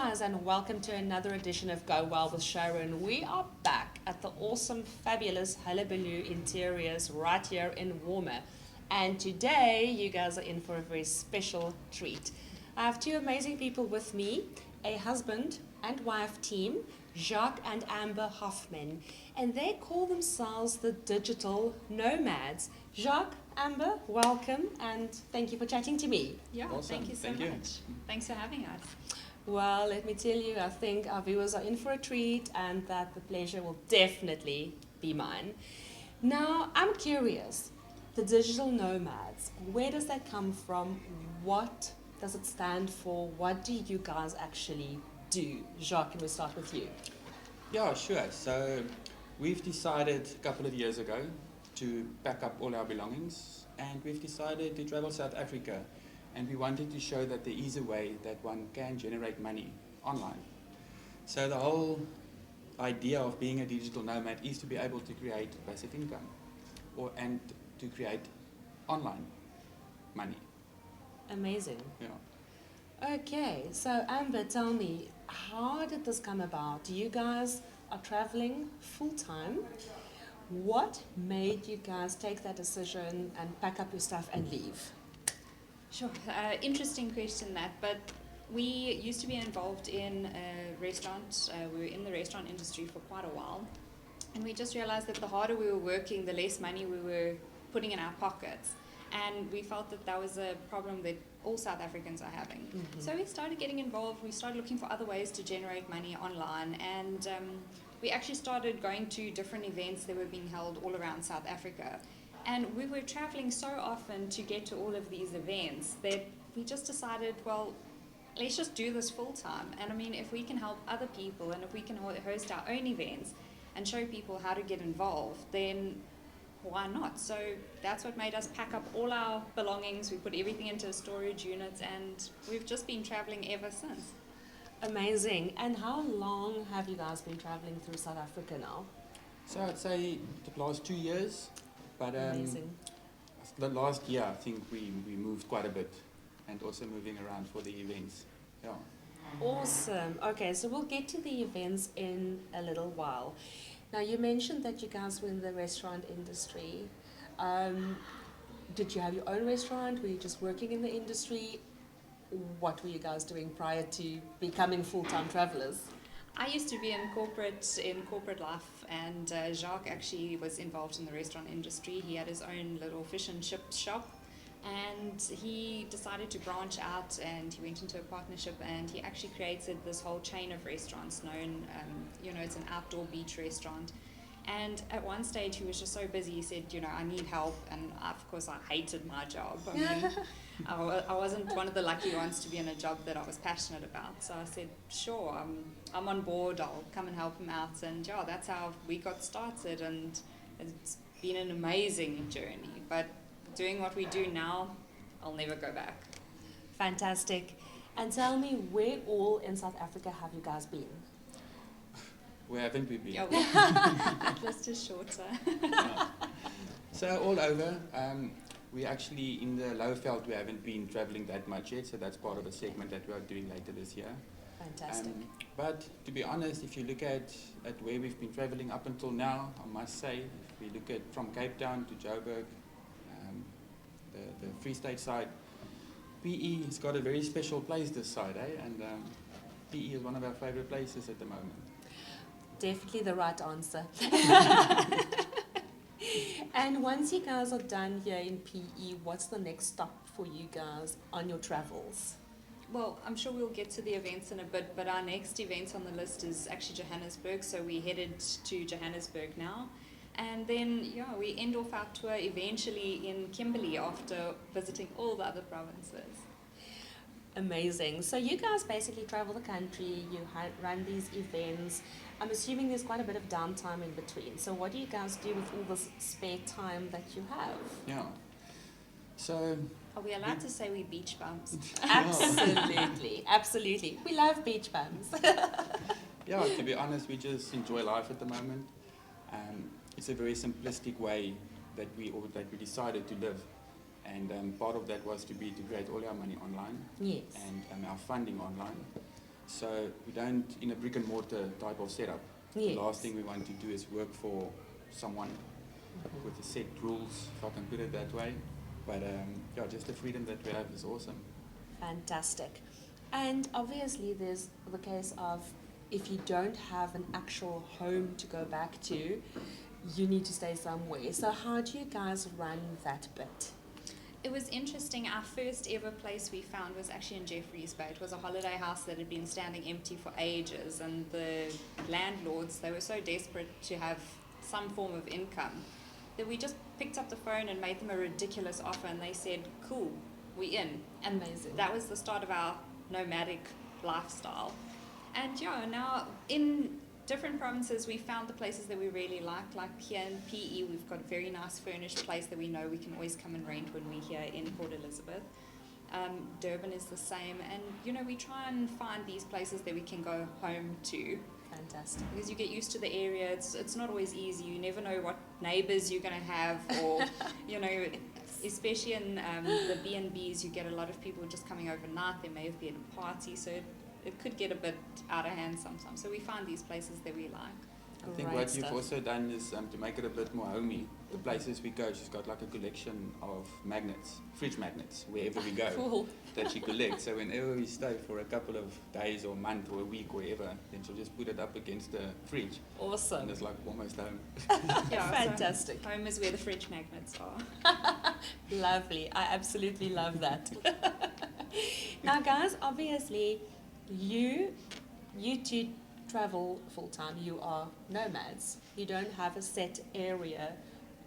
guys, and welcome to another edition of Go Well with Sharon. We are back at the awesome, fabulous Hullabaloo Interiors right here in Warmer. And today, you guys are in for a very special treat. I have two amazing people with me, a husband and wife team, Jacques and Amber Hoffman. And they call themselves the Digital Nomads. Jacques, Amber, welcome, and thank you for chatting to me. Yeah, Awesome. thank you so Thank you. much. Thanks for having us. Well, let me tell you, I think our viewers are in for a treat and that the pleasure will definitely be mine. Now, I'm curious, the Digital Nomads, where does that come from? What does it stand for? What do you guys actually do? Jacques, can we start with you? Yeah, sure. So we've decided a couple of years ago to pack up all our belongings, and we've decided to travel South Africa. And we wanted to show that there is a way that one can generate money online. So the whole idea of being a digital nomad is to be able to create passive income and to create online money. Amazing. Yeah. Okay, so Amber, tell me, how did this come about? You guys are traveling full time. What made you guys take that decision and pack up your stuff and leave? Sure. Interesting question that, but we used to be involved in a restaurant. We were in the restaurant industry for quite a while, and we just realized that the harder we were working, the less money we were putting in our pockets. And we felt that that was a problem that all South Africans are having. Mm-hmm. So we started getting involved. We started looking for other ways to generate money online, and we actually started going to different events that were being held all around South Africa. And we were traveling so often to get to all of these events that we just decided, well, let's just do this full time. And I mean, if we can help other people and if we can host our own events and show people how to get involved, then why not? So that's what made us pack up all our belongings. We put everything into storage units, and we've just been traveling ever since. Amazing. And how long have you guys been traveling through South Africa now? So I'd say the last 2 years, but Amazing. the last year I think we moved quite a bit, and also moving around for the events. Yeah. Awesome. Okay, so we'll get to the events in a little while. Now, you mentioned that you guys were in the restaurant industry. Did you have your own restaurant? Were you just working in the industry? What were you guys doing prior to becoming full-time travelers? I used to be in corporate life, and Jacques actually was involved in the restaurant industry. He had his own little fish and chip shop, and he decided to branch out, and he went into a partnership, and he actually created this whole chain of restaurants known, it's an outdoor beach restaurant. And at one stage he was just so busy, he said, I need help, and of course I hated my job. I mean, I wasn't one of the lucky ones to be in a job that I was passionate about. So I said, sure, I'm on board, I'll come and help him out. And yeah, that's how we got started, and it's been an amazing journey. But doing what we do now, I'll never go back. Fantastic. And tell me, where all in South Africa have you guys been? Where haven't we been? Yeah, that list is shorter. Yeah. So all over. We actually, in the Lowveld, we haven't been traveling that much yet, so that's part of a segment that we are doing later this year. Fantastic. But to be honest, if you look at where we've been traveling up until now, I must say, if we look at from Cape Town to Joburg, the Free State side, PE has got a very special place this side, eh? And PE is one of our favorite places at the moment. Definitely the right answer. And once you guys are done here in PE, what's the next stop for you guys on your travels? Well, I'm sure we'll get to the events in a bit, but our next event on the list is actually Johannesburg, so we headed to Johannesburg now. And then, we end off our tour eventually in Kimberley after visiting all the other provinces. Amazing. So you guys basically travel the country, you run these events. I'm assuming there's quite a bit of downtime in between. So what do you guys do with all this spare time that you have? Yeah. So Are we allowed to say we beach bums? Absolutely, absolutely. We love beach bums. yeah, to be honest, we just enjoy life at the moment. It's a very simplistic way that we decided to live. And part of that was to create all our money online Yes. and our funding online. So we don't in a brick and mortar type of setup. Yes. The last thing we want to do is work for someone with a set rules, if I can put it that way. But yeah, just the freedom that we have is awesome. Fantastic. And obviously there's the case of if you don't have an actual home to go back to, you need to stay somewhere. So how do you guys run that bit? It was interesting. Our first ever place we found was actually in Jeffreys Bay. It was a holiday house that had been standing empty for ages, and the landlords, they were so desperate to have some form of income that we just picked up the phone and made them a ridiculous offer, and they said, cool, we in. And Amazing. that was the start of our nomadic lifestyle. And yeah, now in different provinces we found the places that we really like here in PE we've got a very nice furnished place that we know we can always come and rent when we're here in Port Elizabeth. Durban is the same, and you know, we try and find these places that we can go home to. Fantastic. Because you get used to the area, it's not always easy. You never know what neighbours you're going to have, or you know, especially in the B&Bs, you get a lot of people just coming overnight. There may have been a party, so it could get a bit out of hand sometimes. So we find these places that we like. I think Great what stuff. you've also done is to make it a bit more homey. The places we go, she's got like a collection of magnets, fridge magnets, wherever we go, Cool. that she collects. So whenever we stay for a couple of days or a month or a week or whatever, then she'll just put it up against the fridge. Awesome. And it's like almost home. Yeah, Fantastic. So home is where the fridge magnets are. Lovely. I absolutely love that. Now, guys, obviously, you two travel full time. You are nomads. You don't have a set area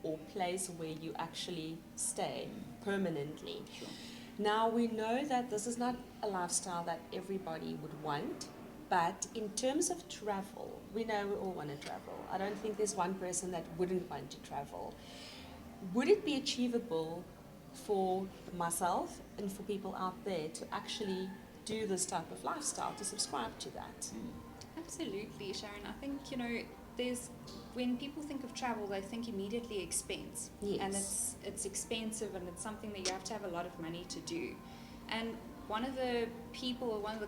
or place where you actually stay permanently. Sure. Now, we know that this is not a lifestyle that everybody would want, but in terms of travel, we know we all want to travel. I don't think there's one person that wouldn't want to travel. Would it be achievable for myself and for people out there to actually do this type of lifestyle, to subscribe to that? Absolutely, Sharon. I think, you know, there's when people think of travel, they think immediately expense. Yes. And it's expensive, and it's something that you have to have a lot of money to do. And one of the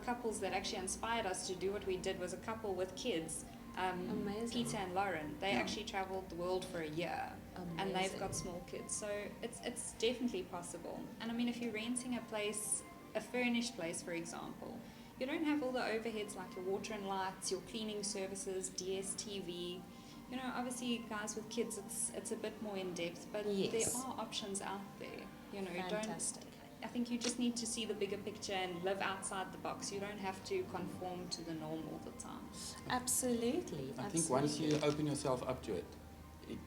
couples that actually inspired us to do what we did was a couple with kids, Amazing. Peter and Lauren. They Yeah. actually traveled the world for a year. And they've Amazing. got small kids, so it's definitely possible. And I mean, if you're renting a place, a furnished place, for example, you don't have all the overheads like your water and lights, your cleaning services, DSTV. You know, obviously, guys with kids, it's a bit more in depth, but Yes. there are options out there. You know, Fantastic. I think you just need to see the bigger picture and live outside the box. You don't have to conform to the norm all the time. Absolutely. I think once you open yourself up to it,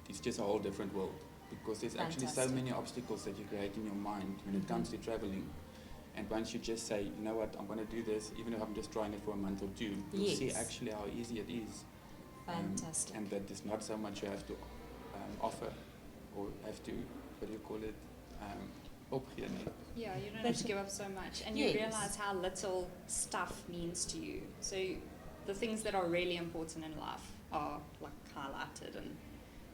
it's just a whole different world. Because there's actually so Fantastic. many obstacles that you create in your mind when it comes to traveling. And once you just say, you know what, I'm going to do this, even if I'm just trying it for a month or two, you'll see Yes. actually how easy it is. Fantastic. And that there's not so much you have to offer or have to, what do you call it, opgee. Yeah, you don't But- have to give up so much. And you Yes. realize how little stuff means to you. So the things that are really important in life are like highlighted, and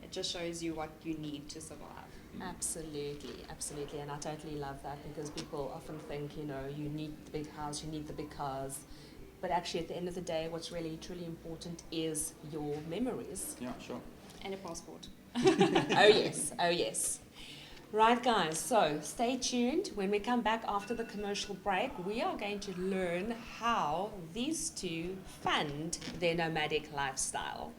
it just shows you what you need to survive. Absolutely, absolutely, and I totally love that, because people often think, you know, you need the big house, you need the big cars, but actually at the end of the day, what's really truly important is your memories. Yeah, sure. And a passport. Oh yes, oh yes. Right, guys, so stay tuned. When we come back after the commercial break, we are going to learn how these two fund their nomadic lifestyle.